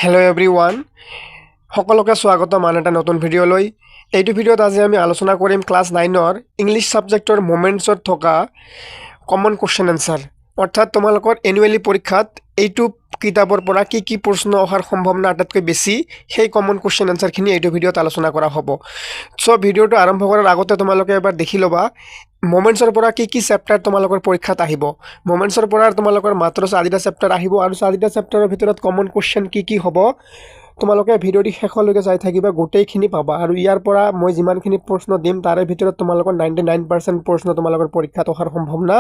Hello' everyone, সকলোকে স্বাগতম আন এটা নতুন ভিডিঅ'লৈ। এইটো ভিডিঅ'ত আজি আমি আলোচনা কৰিম ক্লাছ 9ৰ ইংলিছ ছাবজেক্টৰ মোমেণ্টছত থকা কমন কুৱেশ্যন এনচাৰ। অৰ্থাৎ তোমালোকৰ এনুৱেলি পৰীক্ষাত এইটো কিতাপৰ পৰা কি প্ৰশ্ন অহাৰ সম্ভাৱনা আটাইতকৈ বেছি, সেই কমন কুৱেশ্যন এনচাৰখিনি এইটো ভিডিঅ'ত আলোচনা কৰা হ'ব। চ' ভিডিঅ'টো আৰম্ভ কৰাৰ আগতে তোমালোকে এবাৰ দেখি ল'বা মোমেণ্টছৰ পৰা কি চেপ্টাৰ তোমালোকৰ পৰীক্ষাত আহিব। মোমেণ্টছৰ পৰা তোমালোকৰ মাত্ৰ 4টা চেপ্টাৰ আহিব আৰু 4টা চেপ্টাৰৰ ভিতৰত কমন কুৱেশ্যন কি হ'ব তোমালোকে ভিডিঅ'টি শেষলৈকে চাই থাকিবা, গোটেইখিনি পাবা। আৰু ইয়াৰ পৰা মই যিমানখিনি প্ৰশ্ন দিম তাৰে ভিতৰত তোমালোকৰ 99% প্ৰশ্ন তোমালোকৰ পৰীক্ষাত অহাৰ সম্ভাৱনা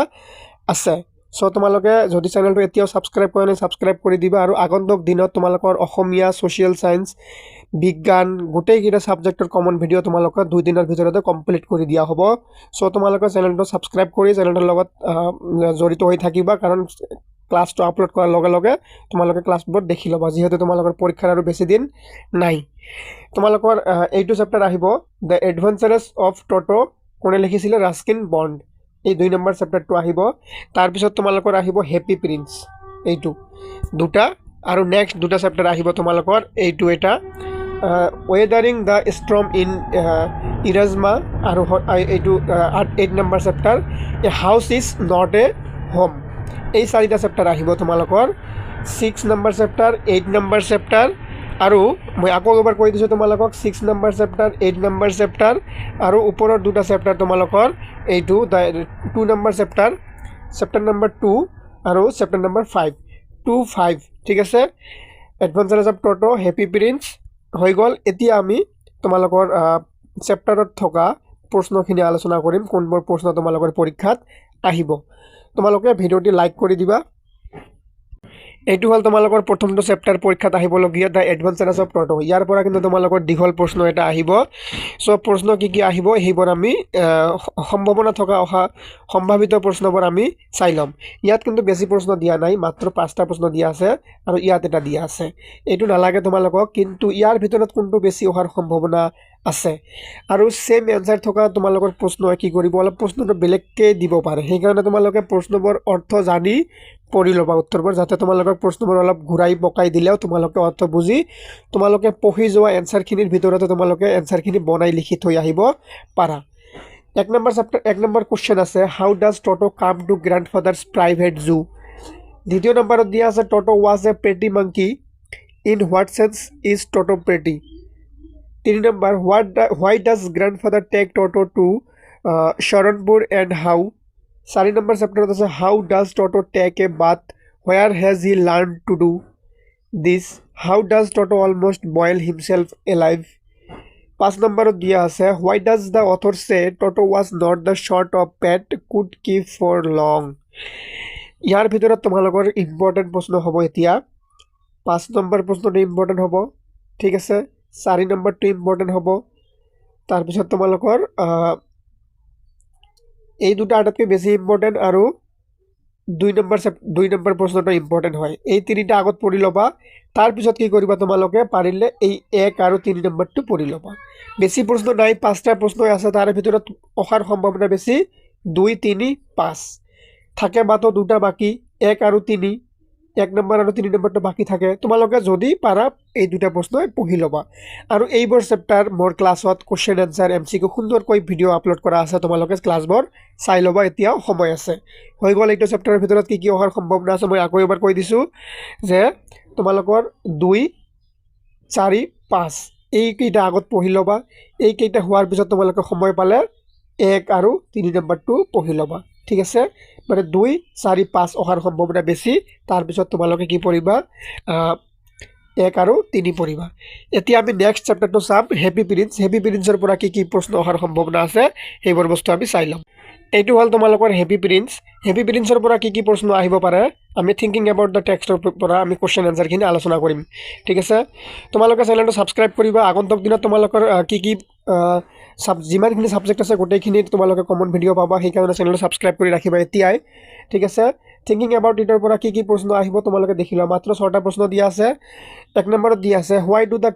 আছে। চ' তোমালোকে যদি চেনেলটো এতিয়াও ছাবস্ক্ৰাইব কৰা নাই ছাবস্ক্ৰাইব কৰি দিবা আৰু আগন্তুক দিনত তোমালোকৰ অসমীয়া, ছ'চিয়েল ছায়েন্স, বিজ্ঞান গোটেইকেইটা ছাবজেক্টৰ কমন ভিডিঅ' তোমালোকৰ 2 দিনৰ ভিতৰতে কমপ্লিট কৰি দিয়া হ'ব। চ' তোমালোকে চেনেলটো ছাবস্ক্ৰাইব কৰি চেনেলটোৰ লগত জড়িত হৈ থাকিবা, কাৰণ ক্লাছটো আপলোড কৰাৰ লগে লগে তোমালোকে ক্লাছবোৰ দেখি ল'বা, যিহেতু তোমালোকৰ পৰীক্ষাৰ আৰু বেছি দিন নাই। তোমালোকৰ এইটো চেপ্টাৰ আহিব দ্য এডভেঞ্চাৰেছ অফ ট'টো, কোনে লিখিছিলে? Ruskin bond. এই 2 নম্বৰ চেপ্টাৰটো আহিব। তাৰপিছত তোমালোকৰ আহিব হেপী প্ৰিন্স, এইটো 2টা। আৰু নেক্সট 2টা চেপ্টাৰ আহিব তোমালোকৰ এইটো এটা ৱেদাৰিং দ্য ষ্টৰ্ম ইন ইৰাজমা, আৰু এইটো 8 number chapter A house is not a home. এই 4টা চেপ্টাৰ আহিব তোমালোকৰ 6 নম্বৰ চেপ্টাৰ, 8 নম্বৰ চেপ্টাৰ, আৰু মই আকৌ এবাৰ কৈ দিছোঁ তোমালোকক 6 নম্বৰ চেপ্টাৰ, 8 নম্বৰ চেপ্টাৰ, আৰু ওপৰৰ 2টা চেপ্টাৰ তোমালোকৰ এইটো 2 নম্বৰ চেপ্টাৰ, চেপ্টাৰ নম্বৰ 2 আৰু চেপ্টাৰ নম্বৰ 5 ঠিক আছে। এডভেঞ্চাৰেছ অফ ট'টো, হেপী প্ৰিন্স হৈ গ'ল। এতিয়া আমি তোমালোকৰ চেপ্টাৰত থকা প্ৰশ্নখিনি আলোচনা কৰিম, কোনবোৰ প্ৰশ্ন তোমালোকৰ পৰীক্ষাত আহিব। তোমালোকে ভিডিঅ'টি লাইক কৰি দিবা। এইটো হ'ল তোমালোকৰ প্ৰথমটো চেপ্টাৰ পৰীক্ষাত আহিবলগীয়া দ্য এডভেঞ্চাৰেছ অফ ট'টো। ইয়াৰ পৰা কিন্তু তোমালোকৰ দীঘল প্ৰশ্ন এটা আহিব। চ' প্ৰশ্ন কি আহিব সেইবোৰ আমি সম্ভাৱনা থকা সম্ভাৱিত প্ৰশ্নবোৰ আমি চাই ল'ম। ইয়াত কিন্তু বেছি প্ৰশ্ন দিয়া নাই, মাত্ৰ 5টা প্ৰশ্ন দিয়া আছে আৰু ইয়াত এটা দিয়া আছে। এইটো নালাগে তোমালোকক, কিন্তু ইয়াৰ ভিতৰত কোনটো বেছি অহাৰ সম্ভাৱনা আছে। আৰু ছেম এনচাৰ থকা তোমালোকৰ প্ৰশ্ন কি কৰিব, অলপ প্ৰশ্নটো বেলেগকৈ দিব পাৰে। সেইকাৰণে তোমালোকে প্ৰশ্নবোৰ অৰ্থ জানি পঢ়ি ল'বা উত্তৰবোৰ, যাতে তোমালোকৰ প্ৰশ্নবোৰ অলপ ঘূৰাই পকাই দিলেও তোমালোকে অৰ্থ বুজি তোমালোকে পঢ়ি যোৱা এনচাৰখিনিৰ ভিতৰতে তোমালোকে এনচাৰখিনি বনাই লিখি থৈ আহিব পাৰা। 1 নম্বৰ কুৱেশ্যন আছে how does ট'টো come to গ্ৰেণ্ডফাদাৰ্ছ private জু। 2য় নম্বৰত দিয়া আছে Toto was a pretty monkey, in what sense is Toto pretty. 3 নম্বৰ why does grandfather take Toto to Saharanpur and how. 4 নম্বৰ চেপ্টাৰত আছে how does Toto take a bath, where has he learn to do this, how does Toto almost boil himself alive. 5 নম্বৰত দিয়া আছে why does the author say Toto was not the sort of pet could keep for লং। ইয়াৰ ভিতৰত তোমালোকৰ important প্ৰশ্ন হ'ব। এতিয়া 5 number প্ৰশ্নটো important হ'ব, ঠিক আছে। 4 নম্বৰটো ইম্পৰ্টেণ্ট হ'ব। তাৰপিছত তোমালোকৰ এই 2টা আটাইতকৈ বেছি ইম্পৰ্টেণ্ট, আৰু 2 নম্বৰ প্ৰশ্নটো ইম্পৰ্টেণ্ট হয়। এই 3টা আগত পঢ়ি ল'বা। তাৰপিছত কি কৰিবা তোমালোকে পাৰিলে এই 1 আৰু 3 নম্বৰটো পঢ়ি ল'বা। বেছি প্ৰশ্ন নাই, 5টা প্ৰশ্নই আছে, তাৰে ভিতৰত অহাৰ সম্ভাৱনা বেছি 2, 3, 5 থাকে, মাত্ৰ 2টা বাকী 1 আৰু 3, 1 নম্বৰ আৰু 3 নম্বৰটো বাকী থাকে। তোমালোকে যদি পাৰা এই 2টা প্ৰশ্নই পঢ়ি ল'বা। আৰু এইবোৰ চেপ্টাৰ মোৰ ক্লাছত কুৱেশ্যন এনচাৰ MCQ সুন্দৰকৈ ভিডিঅ' আপলোড কৰা আছে, তোমালোকে ক্লাছবোৰ চাই ল'বা, এতিয়াও সময় আছে। হৈ গ'ল এইটো চেপ্টাৰৰ ভিতৰত কি অহাৰ সম্ভাৱনা আছে। মই আকৌ এবাৰ কৈ দিছোঁ যে তোমালোকৰ 2, 4, 5 এইকেইটা আগত পঢ়ি ল'বা। এইকেইটা হোৱাৰ পিছত তোমালোকে সময় পালে 1 আৰু 3 নম্বৰটো পঢ়ি ল'বা, ঠিক আছে। মানে 2, 4, 5 অহাৰ সম্ভাৱনা বেছি। তাৰপিছত তোমালোকে কি পঢ়িবা, 1 আৰু 3 পঢ়িবা। এতিয়া আমি নেক্সট চেপ্টাৰটো চাম হেপী প্ৰিন্স। হেপী প্ৰিন্সৰ পৰা কি প্ৰশ্ন অহাৰ সম্ভাৱনা আছে সেইবোৰ বস্তু আমি চাই ল'ম। এইটো হ'ল তোমালোকৰ হেপী প্ৰিন্স। হেপী প্ৰিন্সৰ পৰা কি প্ৰশ্ন আহিব পাৰে আমি থিংকিং এবাউট দ্য টেক্সটৰ পৰা আমি কুৱেশ্যন এনচাৰখিনি আলোচনা কৰিম, ঠিক আছে। তোমালোকে চেনেলটো ছাবস্ক্ৰাইব কৰিবা। আগন্তুক দিনত তোমালোকৰ যিমানখিনি ছাবজেক্ট আছে গোটেইখিনিত তোমালোকে কমন ভিডিঅ' পাবা, সেইকাৰণে চেনেলটো ছাবস্ক্ৰাইব কৰি ৰাখিবা এতিয়াই, ঠিক আছে। থিংকিং এবাউট ইটৰ পৰা কি প্ৰশ্ন আহিব তোমালোকে দেখি লোৱা। মাত্ৰ 6টা প্ৰশ্ন দিয়া আছে। 1 নম্বৰত দিয়া আছে why do the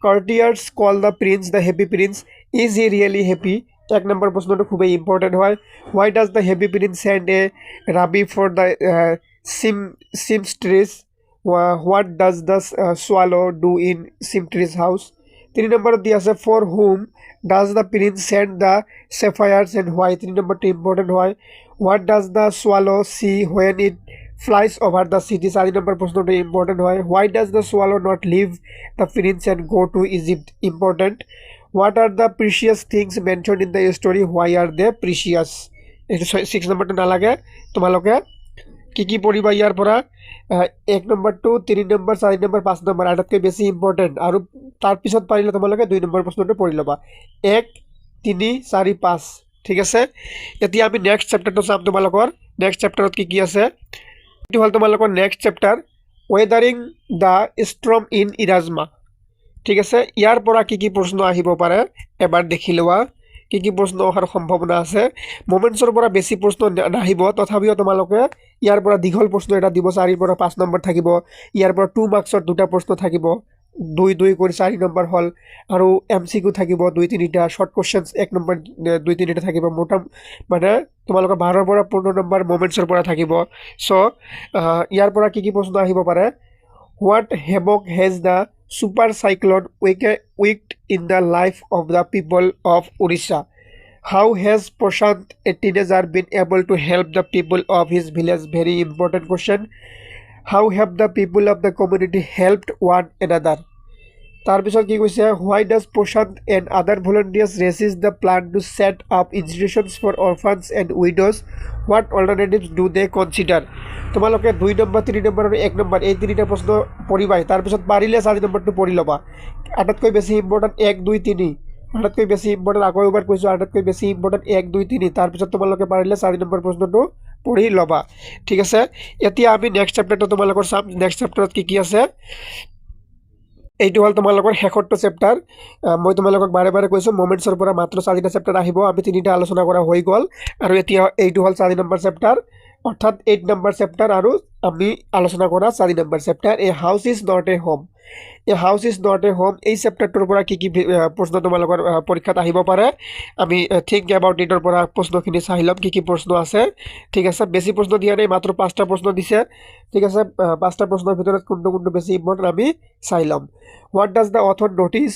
courtiers call the prince the happy prince, is he really happy। 1 নম্বৰ প্ৰশ্নটো খুবেই ইম্পৰ্টেণ্ট হয়। Why does the happy prince send a ruby for the seamstress what does the swallow do in seamstress house. 3 নম্বৰত দিয়া আছে for whom does the prince send the sapphires and why. 3 নম্বৰটো important হয়। What does the swallow see when it flies over the city। 4 নম্বৰ প্ৰশ্নটো important হয়। Why does the swallow not leave the prince and go to Egypt। Important. What are the precious things mention in the story why are they precious. এইটো 6 নম্বৰটো নালাগে। তোমালোকে কি পঢ়িবা ইয়াৰ পৰা 1 নম্বৰটো 3 নম্বৰ 4 নম্বৰ 5 নম্বৰ আটাইতকৈ বেছি ইম্পৰ্টেণ্ট, আৰু তাৰপিছত পাৰিলে তোমালোকে 2 নম্বৰ প্ৰশ্নটো পঢ়ি ল'বা 1 3 4 5। ঠিক আছে, এতিয়া আমি নেক্সট চেপ্টাৰটো চাম। তোমালোকৰ নেক্সট চেপ্টাৰত কি আছে, এইটো হ'ল তোমালোকৰ next chapter weathering the storm in Ersama. ঠিক আছে, ইয়াৰ পৰা কি প্ৰশ্ন আহিব পাৰে এবাৰ দেখি লোৱা। কি প্ৰশ্ন অহাৰ সম্ভাৱনা আছে। মোমেণ্টছৰ পৰা বেছি প্ৰশ্ন নাহিব, তথাপিও তোমালোকে ইয়াৰ পৰা দীঘল প্ৰশ্ন এটা দিব। 4 পৰা 5 নম্বৰ থাকিব। ইয়াৰ পৰা 2 মাৰ্কছৰ 2টা প্ৰশ্ন থাকিব, 2 কৰি 4 নম্বৰ হ'ল, আৰু MCQ থাকিব 2-3টা, শ্বৰ্ট কুৱেশ্যনছ 1 নম্বৰ 2-3টা থাকিব। মানে তোমালোকৰ 12 পৰা 15 নম্বৰ মোমেণ্টছৰ পৰা থাকিব। চ' ইয়াৰ পৰা কি প্ৰশ্ন আহিব পাৰে। What havoc has the super cyclone wicked in the life of the people of Orissa? How has Prashant, a teenager, been able to help the people of his village? Very important question. How have the people of the community helped one another? তাৰপিছত কি কৈছে, why does Prashant and other volunteers resist the plan to set up institutions for orphans and widows? What alternatives do they consider? তোমালোকে 2 number 3 number আৰু 1 number এই 3টা প্ৰশ্ন পঢ়িবাই। তাৰপিছত পাৰিলে 4 নম্বৰটো পঢ়ি ল'বা। আটাইতকৈ বেছি ইম্পৰ্টেণ্ট 1 2 3, আটাইতকৈ বেছি ইম্পৰ্টেণ্ট আকৌ এবাৰ কৈছোঁ, আটাইতকৈ বেছি ইম্পৰ্টেণ্ট 1 2 3। তাৰপিছত তোমালোকে পাৰিলে 4 নম্বৰ প্ৰশ্নটো পঢ়ি ল'বা। ঠিক আছে, এতিয়া আমি নেক্সট চেপ্টাৰটো তোমালোকৰ চাম। নেক্সট চেপ্টাৰত কি আছে, এইটো হ'ল তোমালোকৰ শেষৰটো চেপ্টাৰ। মই তোমালোকক বাৰে বাৰে কৈছোঁ মোমেণ্টছৰ পৰা মাত্ৰ 4টা চেপ্টাৰ আহিব। আমি 3টা আলোচনা কৰা হৈ গ'ল, আৰু এতিয়া এইটো হ'ল 4 নম্বৰ চেপ্টাৰ, অৰ্থাৎ 8 নম্বৰ চেপ্টাৰ, আৰু আমি আলোচনা কৰা 4 number chapter A house is not a home. A house is not a home এই চেপ্টাৰটোৰ পৰা কি প্ৰশ্ন তোমালোকৰ পৰীক্ষাত আহিব পাৰে। আমি থিংক এবাউট ইটৰ পৰা প্ৰশ্নখিনি চাই ল'ম কি প্ৰশ্ন আছে। ঠিক আছে, বেছি প্ৰশ্ন দিয়া নাই, মাত্ৰ 5টা প্ৰশ্ন দিছে। ঠিক আছে, 5টা প্ৰশ্নৰ ভিতৰত কোনটো বেছি ইম্পৰ্টেণ্ট আমি চাই ল'ম। What does the author notice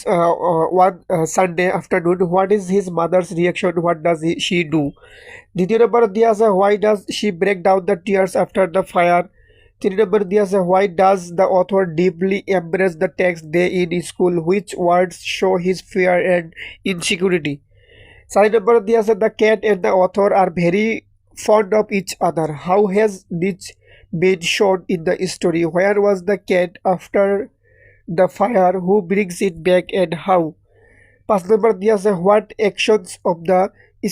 one Sunday afternoon? What is his mother's reaction? What does she do? দ্বিতীয় নম্বৰত দিয়া আছে why does she break down the tears after the fire? 3 number দিয়া আছে why does the author deeply embrace the text day in school? Which words show his fear and insecurity? 4 নম্বৰত দিয়া আছে the cat and the author are very fond of each other. How has this been shown in the story? Where was the cat after the fire? Who brings it back and how? 5 number দিয়া আছে what actions of the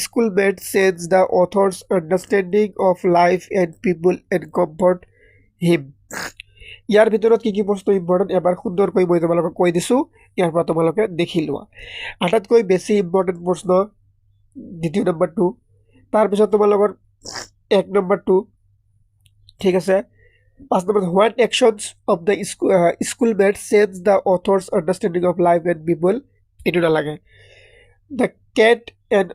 schoolmate sense the author's understanding of life and people and comfort him? ইয়াৰ ভিতৰত কি প্ৰশ্ন important এবাৰ সুন্দৰকৈ মই তোমালোকক কৈ দিছোঁ, ইয়াৰ পৰা তোমালোকে দেখি লোৱা। আটাইতকৈ বেছি ইম্পৰ্টেণ্ট প্ৰশ্ন 2 নম্বৰটো, তাৰপিছত তোমালোকৰ 1 নম্বৰটো। ঠিক আছে, 5 নম্বৰ what actions of the schoolmate change the author's understanding of life and people, এইটো নালাগে। The cat and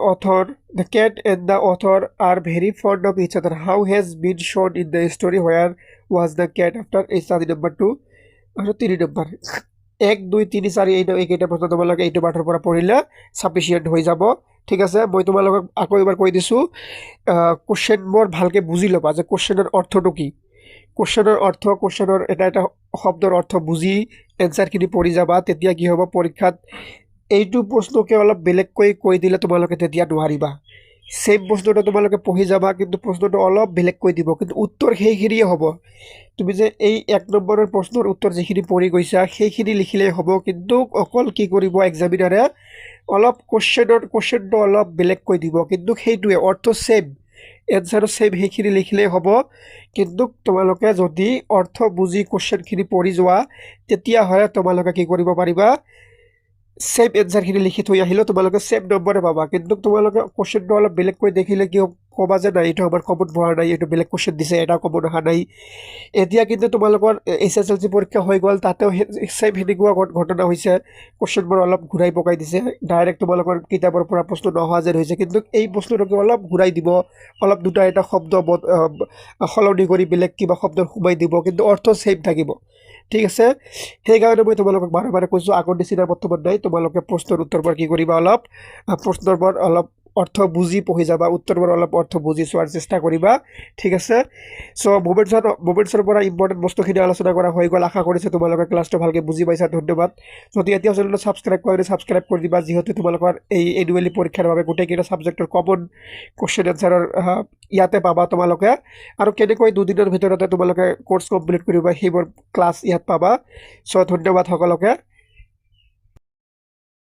the author are very fond of each other. How has been shown in the story where was the cat after. এই 4 নম্বৰটো, আৰু 3 number 1 2 3 4 এইকেইটা প্ৰশ্ন তোমালোকে এইটো পাঠৰ পৰা পঢ়িলে ছাফিচিয়েণ্ট হৈ যাব। ঠিক আছে, মই তোমালোকক আকৌ এবাৰ কৈ দিছোঁ, কুৱেশ্যনবোৰ ভালকৈ বুজি ল'বা যে কুৱেশ্যনৰ অৰ্থটো কি। কুৱেশ্যনৰ এটা শব্দৰ অৰ্থ বুজি এনচাৰখিনি পঢ়ি যাবা, তেতিয়া কি হ'ব পৰীক্ষাত এইটো প্ৰশ্নকে অলপ বেলেগকৈ কৈ দিলে তোমালোকে তেতিয়া নোৱাৰিবা। ছেইম প্ৰশ্নটো তোমালোকে পঢ়ি যাবা, কিন্তু প্ৰশ্নটো অলপ বেলেগকৈ দিব, কিন্তু উত্তৰ সেইখিনিয়ে হ'ব। তুমি যে এই 1 নম্বৰৰ প্ৰশ্নৰ উত্তৰ যিখিনি পঢ়ি গৈছা সেইখিনি লিখিলেই হ'ব, কিন্তু অকল কি কৰিব এক্সামিনাৰে অলপ কুৱেশ্যনটো অলপ বেলেগকৈ দিব, কিন্তু সেইটোৱে অৰ্থ ছেইম, এনচাৰো ছেইম, সেইখিনি লিখিলেই হ'ব। কিন্তু তোমালোকে যদি অৰ্থ বুজি কুৱেশ্যনখিনি পঢ়ি যোৱা তেতিয়াহ'লে তোমালোকে কি কৰিব পাৰিবা, ছেইম এনচাৰখিনি লিখি থৈ আহিলেও তোমালোকে ছেইম নম্বৰে পাবা। কিন্তু তোমালোকে কুৱেশ্যনটো অলপ বেলেগকৈ দেখিলে কি ক'বা যে নাই এইটো আমাৰ কমন হোৱা নাই, এইটো বেলেগ কুৱেশ্যন দিছে, এটা কমন অহা নাই। এতিয়া কিন্তু তোমালোকৰ HSLC পৰীক্ষা হৈ গ'ল, তাতেও ছেম সেনেকুৱা ঘটনা হৈছে, কুৱেশ্যনবোৰ অলপ ঘূৰাই পকাই দিছে, ডাইৰেক্ট তোমালোকৰ কিতাপৰ পৰা প্ৰশ্ন নোহোৱা যেন হৈছে। কিন্তু এই প্ৰশ্নটোকে অলপ ঘূৰাই দিব, অলপ দুটা এটা শব্দ সলনি কৰি বেলেগ কিবা শব্দ সোমাই দিব, কিন্তু অৰ্থ ছেম থাকিব। ঠিক আছে, সেইকাৰণে মই তোমালোকক বাৰে বাৰে কৈছোঁ, আগৰ নিচিনা বৰ্তমান নাই। তোমালোকে প্ৰশ্নৰ উত্তৰবোৰ কি কৰিবা, অলপ প্ৰশ্নবোৰ অলপ অৰ্থ বুজি পঢ়ি যাবা, উত্তৰবোৰ অলপ অৰ্থ বুজি চোৱাৰ চেষ্টা কৰিবা। ঠিক আছে, চ' মোমেণ্টছৰ পৰা ইম্পৰ্টেণ্ট বস্তুখিনি আলোচনা কৰা হৈ গ'ল। আশা কৰিছোঁ তোমালোকে ক্লাছটো ভালকৈ বুজি পাইছা। ধন্যবাদ। যদি এতিয়াও চেনেলটো ছাবস্ক্ৰাইব কৰি দিবা, যিহেতু তোমালোকৰ এই এনুৱেলি পৰীক্ষাৰ বাবে গোটেইকেইটা ছাবজেক্টৰ কমন কুৱেশ্যন এনচাৰৰ ইয়াতে পাবা তোমালোকে। আৰু কেনেকৈ দুদিনৰ ভিতৰতে তোমালোকে কোৰ্চ কমপ্লিট কৰিবা, সেইবোৰ ক্লাছ ইয়াত পাবা। চ' ধন্যবাদ সকলোকে।